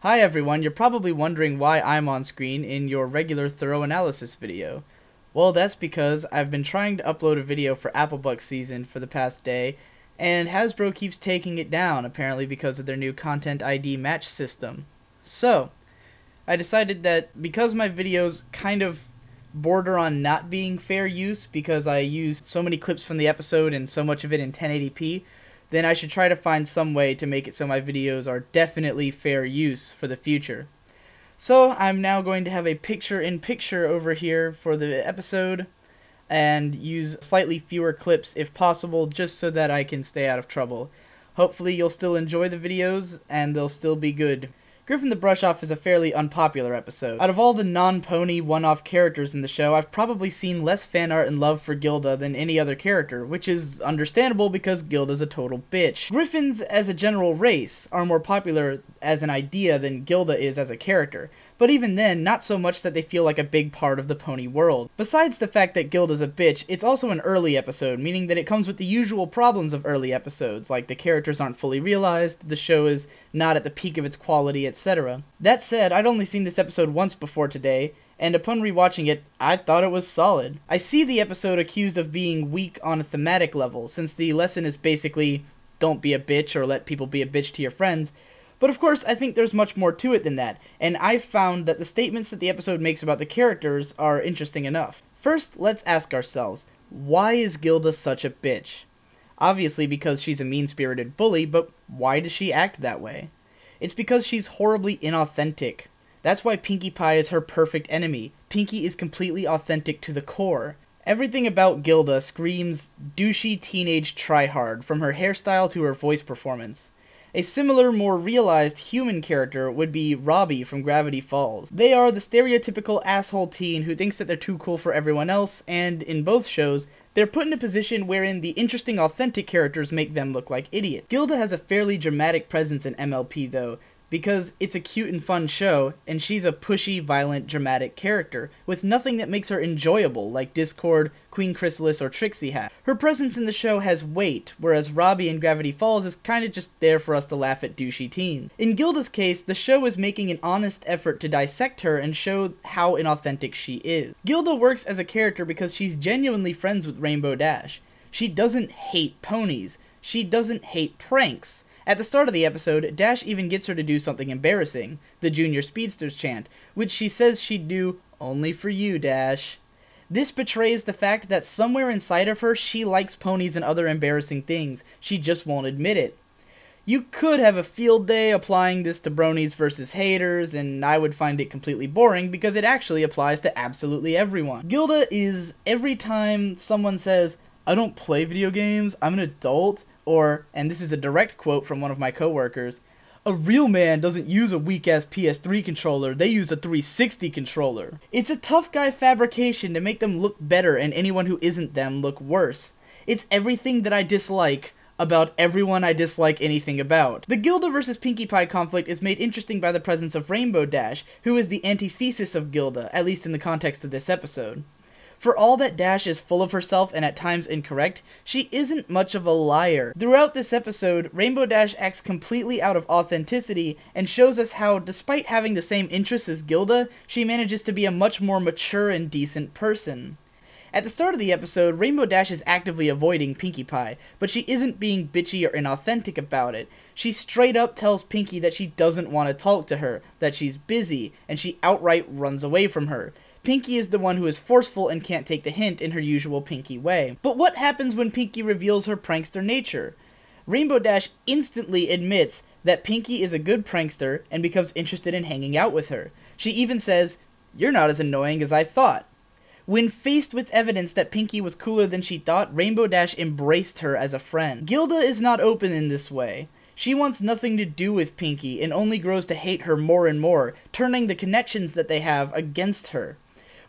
Hi everyone, you're probably wondering why I'm on screen in your regular thorough analysis video. Well, that's because I've been trying to upload a video for Applebuck season for the past day, and Hasbro keeps taking it down, apparently because of their new Content ID match system. So, I decided that because my videos kind of border on not being fair use because I used so many clips from the episode and so much of it in 1080p, then I should try to find some way to make it so my videos are definitely fair use for the future. So I'm now going to have a picture-in-picture over here for the episode and use slightly fewer clips if possible just so that I can stay out of trouble. Hopefully you'll still enjoy the videos and they'll still be good. Griffon the Brush-Off is a fairly unpopular episode. Out of all the non-pony one-off characters in the show, I've probably seen less fan art and love for Gilda than any other character, which is understandable because Gilda's a total bitch. Griffons as a general race are more popular as an idea than Gilda is as a character, but even then, not so much that they feel like a big part of the pony world. Besides the fact that Gilda's a bitch, it's also an early episode, meaning that it comes with the usual problems of early episodes, like the characters aren't fully realized, the show is not at the peak of its quality, etc. That said, I'd only seen this episode once before today, and upon rewatching it, I thought it was solid. I see the episode accused of being weak on a thematic level, since the lesson is basically, don't be a bitch or let people be a bitch to your friends. But of course, I think there's much more to it than that, and I've found that the statements that the episode makes about the characters are interesting enough. First, let's ask ourselves, why is Gilda such a bitch? Obviously because she's a mean-spirited bully, but why does she act that way? It's because she's horribly inauthentic. That's why Pinkie Pie is her perfect enemy. Pinkie is completely authentic to the core. Everything about Gilda screams douchey teenage tryhard, from her hairstyle to her voice performance. A similar, more realized human character would be Robbie from Gravity Falls. They are the stereotypical asshole teen who thinks that they're too cool for everyone else, and in both shows, they're put in a position wherein the interesting, authentic characters make them look like idiots. Gilda has a fairly dramatic presence in MLP, though, because it's a cute and fun show, and she's a pushy, violent, dramatic character, with nothing that makes her enjoyable, like Discord, Queen Chrysalis, or Trixie have. Her presence in the show has weight, whereas Robbie in Gravity Falls is kinda just there for us to laugh at douchey teens. In Gilda's case, the show is making an honest effort to dissect her and show how inauthentic she is. Gilda works as a character because she's genuinely friends with Rainbow Dash. She doesn't hate ponies. She doesn't hate pranks. At the start of the episode, Dash even gets her to do something embarrassing, the Junior Speedsters chant, which she says she'd do only for you, Dash. This betrays the fact that somewhere inside of her, she likes ponies and other embarrassing things. She just won't admit it. You could have a field day applying this to bronies versus haters, and I would find it completely boring because it actually applies to absolutely everyone. Gilda is, every time someone says, I don't play video games, I'm an adult, or, and this is a direct quote from one of my coworkers, a real man doesn't use a weak-ass PS3 controller, they use a 360 controller. It's a tough guy fabrication to make them look better and anyone who isn't them look worse. It's everything that I dislike about everyone I dislike anything about. The Gilda versus Pinkie Pie conflict is made interesting by the presence of Rainbow Dash, who is the antithesis of Gilda, at least in the context of this episode. For all that Dash is full of herself and at times incorrect, she isn't much of a liar. Throughout this episode, Rainbow Dash acts completely out of authenticity and shows us how, despite having the same interests as Gilda, she manages to be a much more mature and decent person. At the start of the episode, Rainbow Dash is actively avoiding Pinkie Pie, but she isn't being bitchy or inauthentic about it. She straight up tells Pinkie that she doesn't want to talk to her, that she's busy, and she outright runs away from her. Pinkie is the one who is forceful and can't take the hint in her usual Pinkie way. But what happens when Pinkie reveals her prankster nature? Rainbow Dash instantly admits that Pinkie is a good prankster and becomes interested in hanging out with her. She even says, "You're not as annoying as I thought." When faced with evidence that Pinkie was cooler than she thought, Rainbow Dash embraced her as a friend. Gilda is not open in this way. She wants nothing to do with Pinkie and only grows to hate her more and more, turning the connections that they have against her.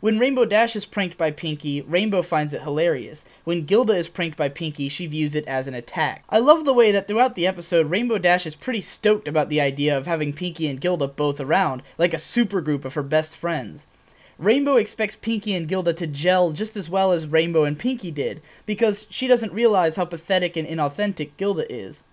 When Rainbow Dash is pranked by Pinkie, Rainbow finds it hilarious. When Gilda is pranked by Pinkie, she views it as an attack. I love the way that throughout the episode, Rainbow Dash is pretty stoked about the idea of having Pinkie and Gilda both around, like a supergroup of her best friends. Rainbow expects Pinkie and Gilda to gel just as well as Rainbow and Pinkie did, because she doesn't realize how pathetic and inauthentic Gilda is.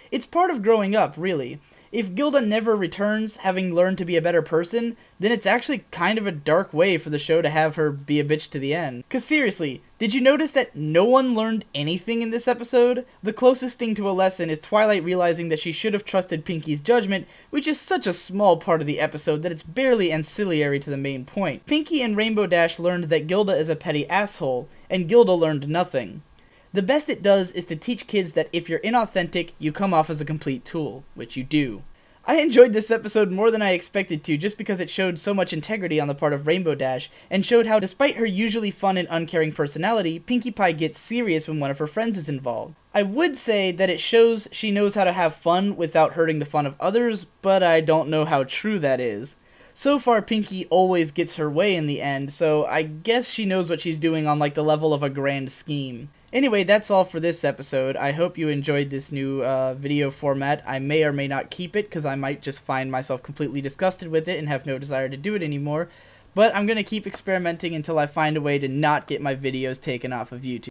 It's part of growing up, really. If Gilda never returns, having learned to be a better person, then it's actually kind of a dark way for the show to have her be a bitch to the end. Cause seriously, did you notice that no one learned anything in this episode? The closest thing to a lesson is Twilight realizing that she should have trusted Pinky's judgment, which is such a small part of the episode that it's barely ancillary to the main point. Pinky and Rainbow Dash learned that Gilda is a petty asshole, and Gilda learned nothing. The best it does is to teach kids that if you're inauthentic, you come off as a complete tool, which you do. I enjoyed this episode more than I expected to just because it showed so much integrity on the part of Rainbow Dash, and showed how despite her usually fun and uncaring personality, Pinkie Pie gets serious when one of her friends is involved. I would say that it shows she knows how to have fun without hurting the fun of others, but I don't know how true that is. So far, Pinky always gets her way in the end, so I guess she knows what she's doing on like the level of a grand scheme. Anyway, that's all for this episode. I hope you enjoyed this new video format. I may or may not keep it, because I might just find myself completely disgusted with it and have no desire to do it anymore. But I'm going to keep experimenting until I find a way to not get my videos taken off of YouTube.